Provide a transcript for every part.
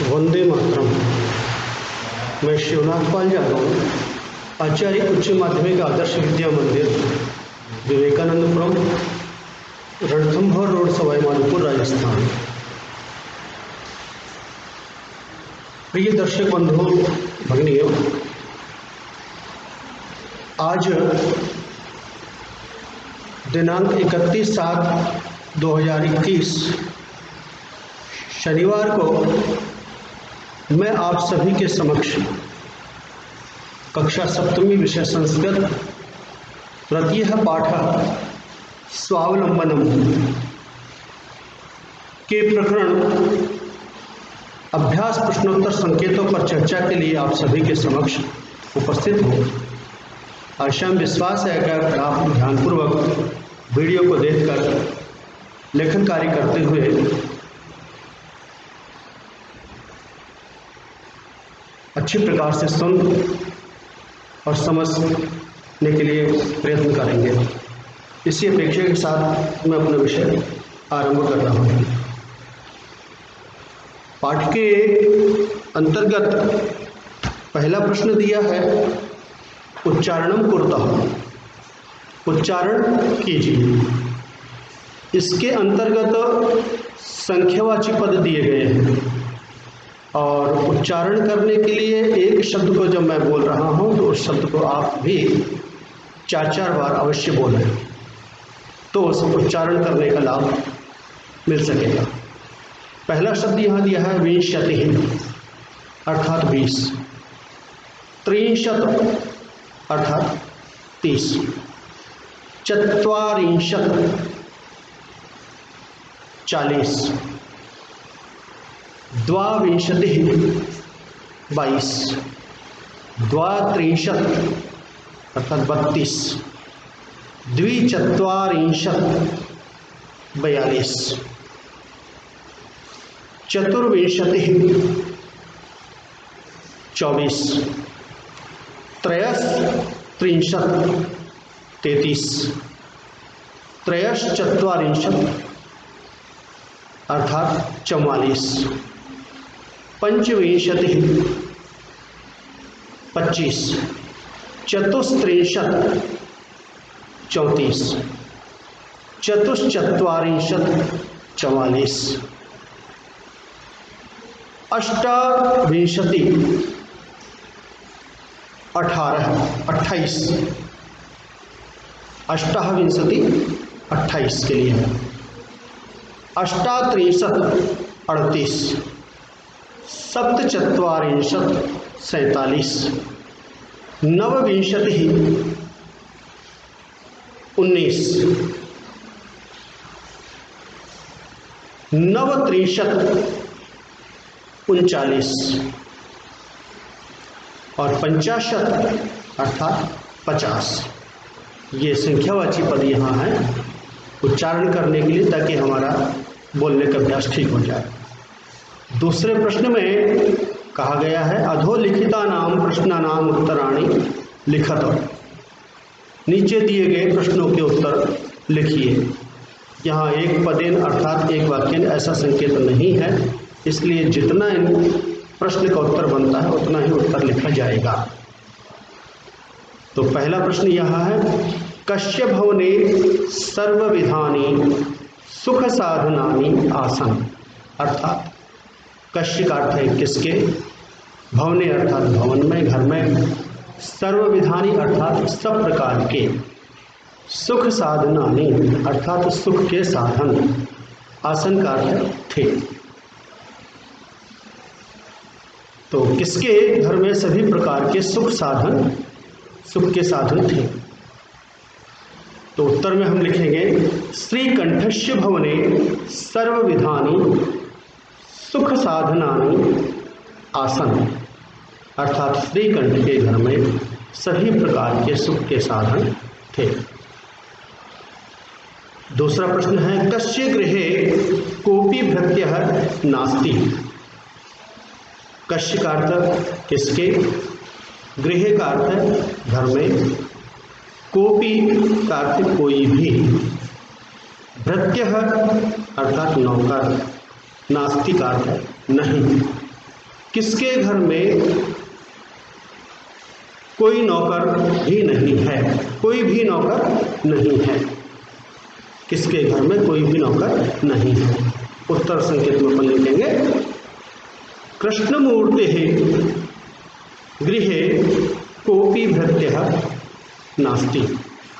वंदे मातरम। मैं शिवनाथ पाल यादव, आचार्य उच्च माध्यमिक आदर्श विद्या मंदिर, विवेकानंदपुरम, रणथंभौर रोड, सवाई माधोपुर, राजस्थान। प्रिय दर्शक बंधु भगिनियों, आज दिनांक 31/7/2021 शनिवार को मैं आप सभी के समक्ष कक्षा सप्तमी विषय संस्कृत तृतीय पाठ स्वावलंबनम के प्रकरण अभ्यास प्रश्नोत्तर संकेतों पर चर्चा के लिए आप सभी के समक्ष उपस्थित हूँ। आशा विश्वास है कि आप ध्यानपूर्वक वीडियो को देखकर लेखन कार्य करते हुए अच्छी प्रकार से सुन और समझने के लिए प्रयत्न करेंगे। इसी अपेक्षा के साथ मैं अपना विषय आरंभ कर रहा हूँ। पाठ के अंतर्गत पहला प्रश्न दिया है, उच्चारणम कुरुतः, उच्चारण कीजिए। इसके अंतर्गत संख्यावाची पद दिए गए हैं और उच्चारण करने के लिए एक शब्द को जब मैं बोल रहा हूँ तो उस शब्द को आप भी 4-4 बार अवश्य बोलें, तो उस उच्चारण करने का लाभ मिल सकेगा। पहला शब्द यहाँ दिया है विंशति, अर्थात 20, त्रिंशत् अर्थात 30, चत्वारिंशत् 40, द्वाविंशतिः 22, द्वात्रिंशत् अर्थात 32, द्विचत्वारिंशत् 42, चतुर्विंशतिः 24, त्रयस्त्रिंशत् 33, त्रयश्चत्वारिंशत् अर्थात 44, पंचविंशतिः 25, चतुस्त्रिंशत् 34, चतुश्चत्वारिंशत् 44, अष्टाविंशतिः 28, अष्टाविंशतिः 28 के लिए है, अष्टात्रिंशत् 38, सप्तचत्वारिंशत् 47, नवविंशतिः 19, नवत्रिंशत् 39 और 50 अर्थात 50। ये संख्यावाची पद यहाँ है उच्चारण करने के लिए, ताकि हमारा बोलने का अभ्यास ठीक हो जाए। दूसरे प्रश्न में कहा गया है, अधोलिखिता नाम प्रश्नानाम उत्तराणि लिखत। नीचे दिए गए प्रश्नों के उत्तर लिखिए। यहाँ एक पदेन अर्थात एक वाक्य ऐसा संकेत नहीं है, इसलिए जितना इन प्रश्न का उत्तर बनता है उतना ही उत्तर लिखा जाएगा। तो पहला प्रश्न यह है, कस्य भवने सर्वविधानि सुख साधनानि आसन। अर्थात कस्य का अर्थ है किसके, भवने अर्थात भवन में, घर में, सर्वविधानि अर्थात सब प्रकार के, सुख साधनानि अर्थात सुख के साधन, आसन का अर्थ है थे। तो किसके घर में सभी प्रकार के सुख साधन, सुख के साधन थे। तो उत्तर में हम लिखेंगे, श्रीकंठस्य भवने सर्वविधानि सुख साधनानि आसन। अर्थात श्रीकंठ के घर में सभी प्रकार के सुख के साधन थे। दूसरा प्रश्न है, कस्य गृहे कोपि भृत्यः नास्ति। कस्य का अर्थ किसके, गृह का अर्थ है घर में, कोपि का अर्थ कोई भी, भृत्यः अर्थात नौकर, नास्ति का अर्थ है नहीं। किसके घर में कोई नौकर भी नहीं है? कोई भी नौकर नहीं है। किसके घर में कोई भी नौकर नहीं है? उत्तर संकेत में अपन लिखेंगे कृष्णमूर्तेः गृहे कोपी भृत्यः नास्ति।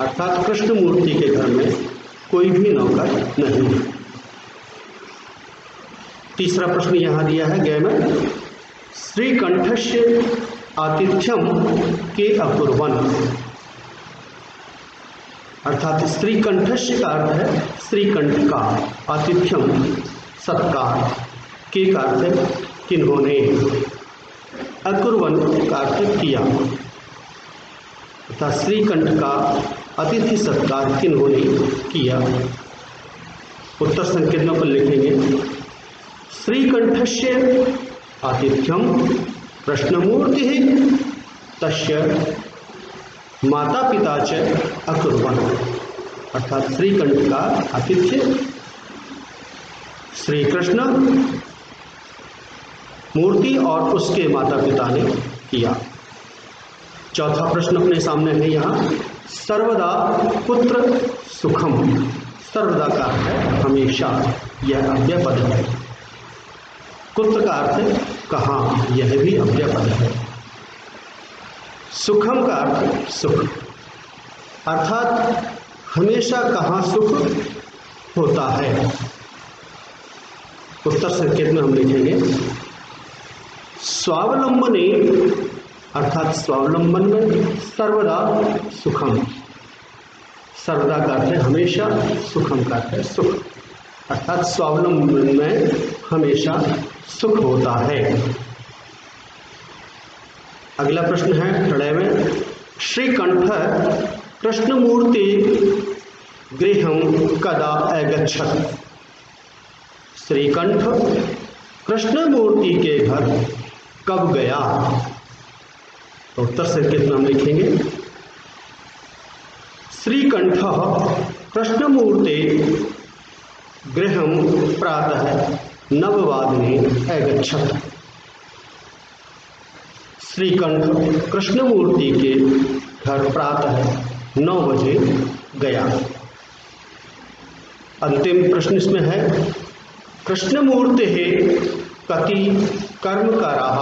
अर्थात कृष्णमूर्ति के घर में कोई भी नौकर नहीं है। तीसरा प्रश्न यहाँ दिया है गय में, श्रीकंठस्य आतिथ्यम के अकुर्वन्। अर्थात श्रीकंठस्य का अर्थ है श्रीकंठ का, आतिथ्यम सत्कार, के का अर्थ है किन्होंने, अकुर्वन् का अर्थ किया। अर्थात श्रीकंठ का अतिथि सत्कार किन्होंने किया। उत्तर संकेत में अपन लिखेंगे श्रीकंठस्य आतिथ्यम कृष्णमूर्तिः तस्य माता पिता च अकुर्वन्। अर्थात श्रीकंठ का आतिथ्य श्री कृष्ण मूर्ति और उसके माता पिता ने किया। चौथा प्रश्न अपने सामने है यहाँ, सर्वदा पुत्र सुखम। सर्वदा का अर्थ है हमेशा, यह अव्ययपद है। पुत्र का अर्थ है कहाँ, यह भी अव्ययपद है। सुखम का अर्थ सुख, अर्थात हमेशा कहाँ सुख होता है। उत्तर संकेत में हम लिखेंगे स्वावलंबने, अर्थात स्वावलंबन में सर्वदा सुखम। सर्वदा का अर्थ है हमेशा, सुखम का अर्थ है सुख, अर्थात स्वावलंबन में हमेशा सुख होता है। अगला प्रश्न है प्रलय में, श्रीकंठ कृष्णमूर्ति गृहं कदा अगच्छत्। श्रीकंठ कृष्णमूर्ति के घर कब गया? तो उत्तर संकेत में हम लिखेंगे श्रीकंठः कृष्णमूर्ते गृहं प्रातः 9 अगच्छत्। श्रीकंठ कृष्णमूर्ति के घर प्रातः 9 बजे गया। अंतिम प्रश्न इसमें है, कृष्णमूर्तेः कति कर्मकराः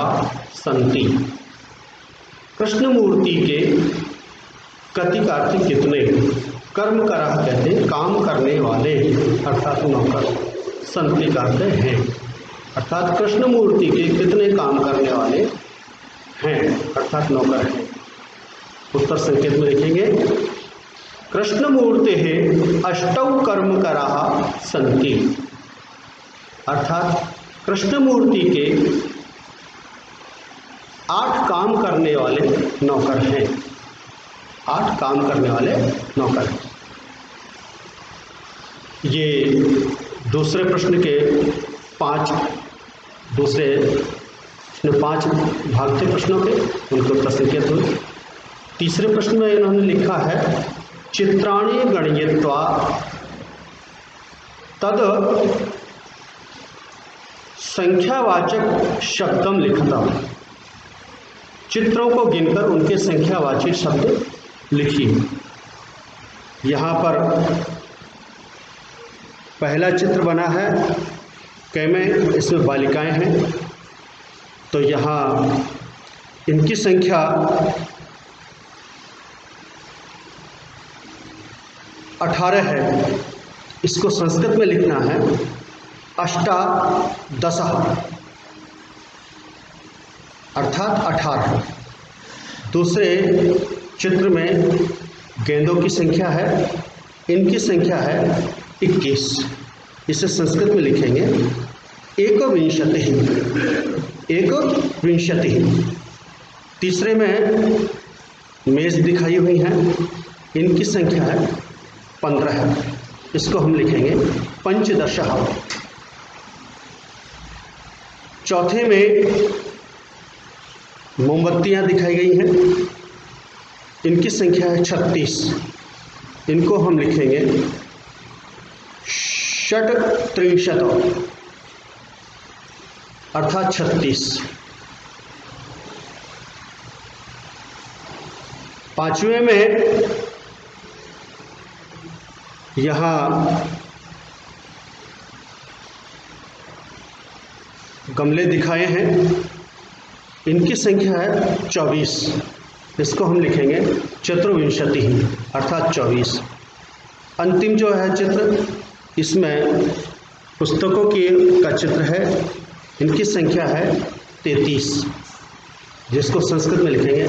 सन्ति। कृष्णमूर्ति के कति का अर्थ कितने, कर्मकराः कहते हैं काम करने वाले, अर्थात नौकर, सन्ति का अर्थ हैं, अर्थात कृष्णमूर्ति के कितने काम करने वाले हैं, अर्थात नौकर हैं। उत्तर संकेत में लिखेंगे कृष्णमूर्तेः 8 कर्मकराः सन्ति। अर्थात कृष्णमूर्ति के 8 काम करने वाले नौकर हैं। 8 काम करने वाले नौकर हैं। ये दूसरे प्रश्न के 5 भाग थे प्रश्नों के, उनको उत्तर संकेत हुए। तीसरे प्रश्न में इन्होंने लिखा है चित्राणि गणयित्वा तद संख्यावाचक शब्दम लिखता। चित्रों को गिनकर उनके संख्यावाची शब्द लिखिए। यहाँ पर पहला चित्र बना है कैमे, इसमें बालिकाएं हैं, तो यहाँ इनकी संख्या 18 है। इसको संस्कृत में लिखना है अष्टादशः, अर्थात 18। दूसरे चित्र में गेंदों की संख्या है, इनकी संख्या है 21। इसे संस्कृत में लिखेंगे एकविंशतिः। तीसरे में मेज दिखाई हुई है, इनकी संख्या है 15। इसको हम लिखेंगे पंचदशः। चौथे में मोमबत्तियां दिखाई गई हैं, इनकी संख्या है 36। इनको हम लिखेंगे षट्त्रिंशत्, अर्थात 36। पांचवें में यहाँ गमले दिखाए हैं, इनकी संख्या है 24। इसको हम लिखेंगे चतुर्विंशति अर्थात 24। अंतिम जो है चित्र, इसमें पुस्तकों का चित्र है, इनकी संख्या है 33, जिसको संस्कृत में लिखेंगे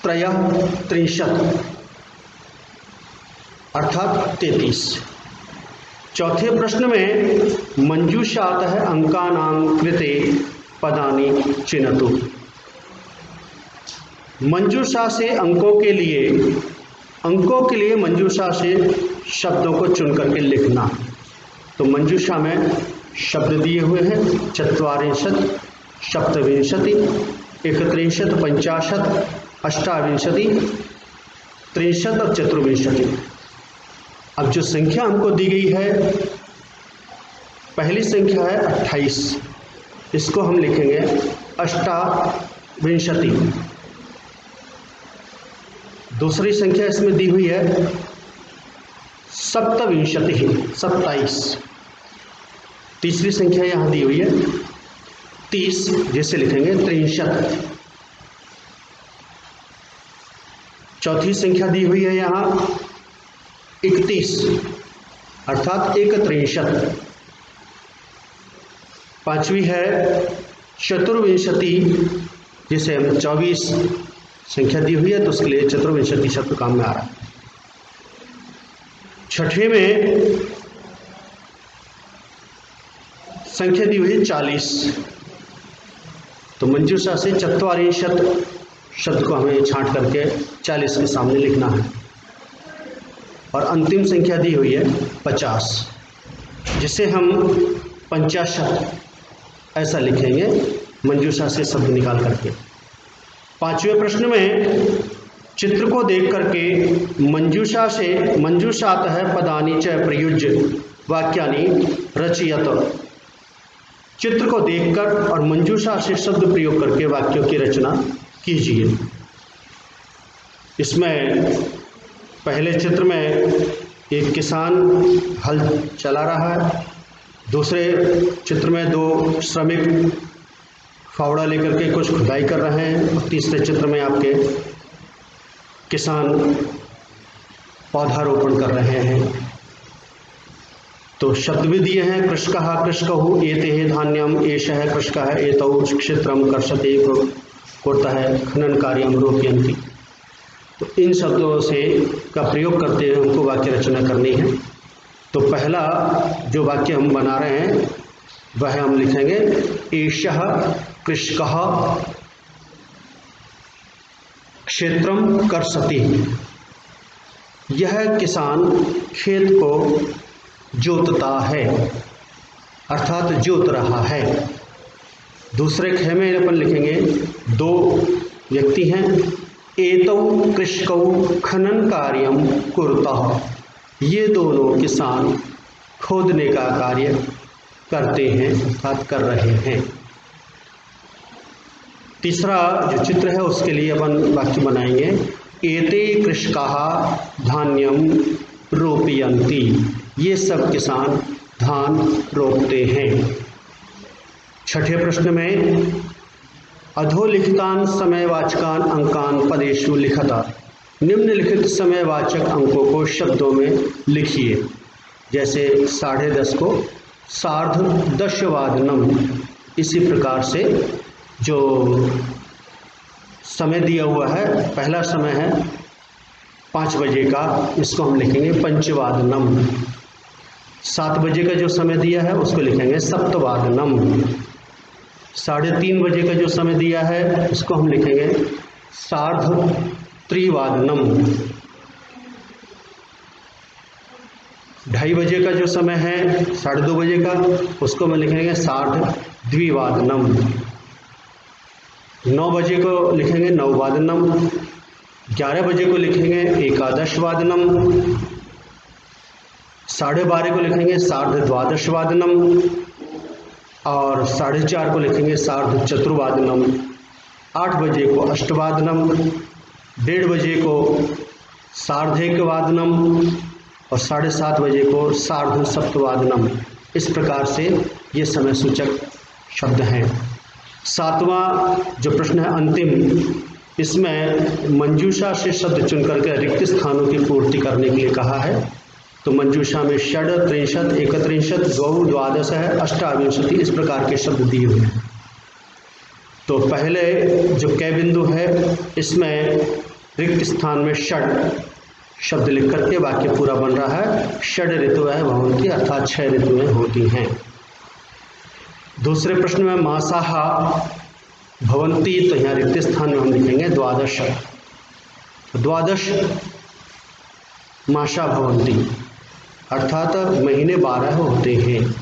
त्रयस्त्रिंशत् अर्थात 33। चौथे प्रश्न में मंजूषात है अंकानां कृते पदानि चिनतु। मंजूषा से अंकों के लिए मंजूषा से शब्दों को चुन करके लिखना। तो मंजूषा में शब्द दिए हुए हैं 44, 27, 31, 50, 28, 63 और 24। अब जो संख्या हमको दी गई है, पहली संख्या है 28, इसको हम लिखेंगे अष्टाविंशति। दूसरी संख्या इसमें दी हुई है सप्तविंशति 27। तीसरी संख्या यहाँ दी हुई है 30, जिसे लिखेंगे 63। चौथी संख्या दी हुई है यहाँ 31 अर्थात 61। पांचवी है चतुर्विंशति, जिसे हम 24 संख्या दी हुई है, तो उसके लिए चतुर्विंशति शब्द काम में आ रहा है। छठवें में संख्या दी हुई है 40, तो मंजूषा से चत्वारिंशत् शब्द को हमें छांट करके 40 के सामने लिखना है। और अंतिम संख्या दी हुई है 50, जिसे हम 50 ऐसा लिखेंगे मंजूषा से शब्द निकाल करके। पांचवें प्रश्न में चित्र को देख करके मंजूषात है पदानि च प्रयुज्य वाक्यानि रचयत। चित्र को देखकर और मंजूषा से शब्द प्रयोग करके वाक्यों की रचना कीजिए। इसमें पहले चित्र में एक किसान हल चला रहा है, दूसरे चित्र में 2 श्रमिक फावड़ा लेकर के कुछ खुदाई कर रहे हैं, और तीसरे चित्र में आपके किसान पौधारोपण कर रहे हैं। तो शब्द भी दिए हैं कृषकः कृषकौ एते धान्यम एषः कृषकः एतौ क्षेत्रम कर्षते कुर्तः खनन कार्यम रोपयन्ति। तो इन शब्दों से का प्रयोग करते हुए हमको वाक्य रचना करनी है। तो पहला जो वाक्य हम बना रहे हैं वह हम लिखेंगे एषः कृषकः क्षेत्रम कर्षति। यह किसान खेत को जोतता है अर्थात जोत रहा है। दूसरे ख में अपन लिखेंगे 2 व्यक्ति हैं, एतौ कृषकौ खनन कार्यम कुरुतः। ये दोनों किसान खोदने का कार्य करते हैं अर्थात कर रहे हैं। तीसरा जो चित्र है उसके लिए अपन वाक्य बनाएंगे एते कृषकाः धान्यम रोपयन्ति। ये सब किसान धान रोपते हैं। छठे प्रश्न में अधोलिखितान समयवाचकान अंकान पदेषु लिखता। निम्नलिखित समयवाचक अंकों को शब्दों में लिखिए। जैसे 10:30 को सार्धदशवादनम। इसी प्रकार से जो समय दिया हुआ है, पहला समय है 5 बजे का, इसको हम लिखेंगे पंचवादनम। 7 बजे का जो समय दिया है उसको लिखेंगे सप्तवादनम। 3:30 बजे का जो समय दिया है उसको हम लिखेंगे सार्धत्रिवादनम। 2:30 बजे का जो समय है 2:30 बजे का, उसको हम लिखेंगे सार्धद्विवादनम। 9 बजे को लिखेंगे नववादनम। 11 बजे को लिखेंगे एकादशवादनम। 12:30 को लिखेंगे सार्धद्वादशवादनम। और 4:30 को लिखेंगे सार्धचतुर्वादनम। 8 बजे को अष्टवादनम। 1:30 बजे को सार्धैकवादनम और 7:30 बजे को सार्धसप्तवादनम। इस प्रकार से ये समय सूचक शब्द हैं। 7वां जो प्रश्न है अंतिम, इसमें मंजूषा से शब्द चुन करके रिक्त स्थानों की पूर्ति करने के लिए कहा है। तो मंजूषा में 6, 63, 31, 2, 12 है, 28 इस प्रकार के शब्द दिए हुए हैं। तो पहले जो क बिंदु है इसमें रिक्त स्थान में षड शब्द लिख करके वाक्य पूरा बन रहा है। षड ऋतुएं भवन्ति अर्थात 6 ऋतुएं होती हैं। दूसरे प्रश्न में मासाः भवन्ति, तो यहाँ रिक्त स्थान में हम लिखेंगे 12। 12 मासा भवन्ति अर्थात महीने 12 होते हैं।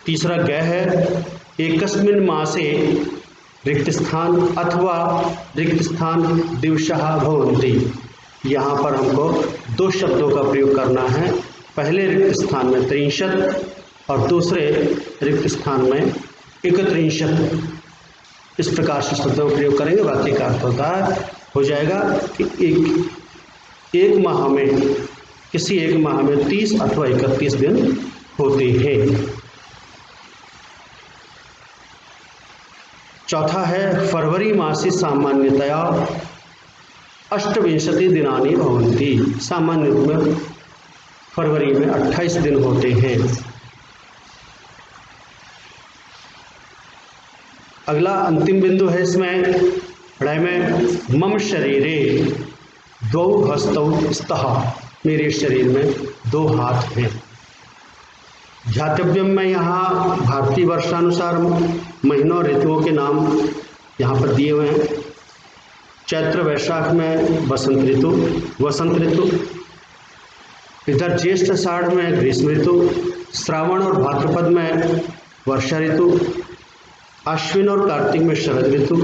तीसरा ग है एकस्मिन् मासे रिक्त स्थान अथवा रिक्त स्थान दिवसः भवन्ति। यहाँ पर हमको 2 शब्दों का प्रयोग करना है। पहले रिक्त स्थान में 63 और दूसरे रिक्त स्थान में 31। इस प्रकार से शब्दों का प्रयोग करेंगे। वाक्य का अर्थ होता है हो जाएगा कि एक माह में किसी एक माह में 30 अथवा 31 दिन होते हैं। चौथा है फरवरी मासी सामान्यतया 28 दिनानि भवन्ति। सामान्य रूप में फरवरी में 28 दिन होते हैं। अगला अंतिम बिंदु है इसमें पढ़ाई में मम शरीरे 2 हस्तौ स्तः। मेरे शरीर में 2 हाथ हैं। ध्यातव्यम में यहाँ भारतीय वर्षानुसार महीनों ऋतुओं के नाम यहाँ पर दिए हुए हैं। चैत्र वैशाख में वसंत ऋतु, इधर ज्येष्ठ आषाढ़ में ग्रीष्म ऋतु, श्रावण और भाद्रपद में वर्षा ऋतु, अश्विन और कार्तिक में शरद ऋतु,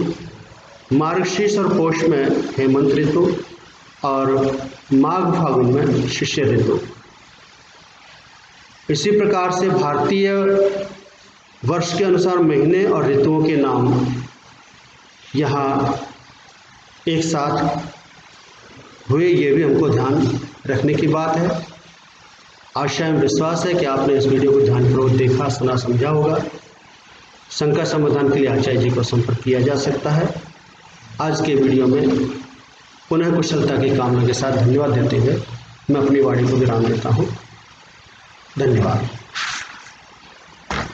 मार्गशीर्ष और पौष में हेमंत ऋतु और माघ फागुन में शिशिर ऋतु। इसी प्रकार से भारतीय वर्ष के अनुसार महीने और ऋतुओं के नाम यहाँ एक साथ हुए, ये भी हमको ध्यान रखने की बात है। आशा एवं विश्वास है कि आपने इस वीडियो को ध्यानपूर्वक देखा, सुना, समझा होगा। शंका समाधान के लिए आचार्य जी को संपर्क किया जा सकता है। आज के वीडियो में पुनः कुशलता की कामना के साथ धन्यवाद देते हुए मैं अपनी वाणी को विराम देता हूँ। धन्यवाद।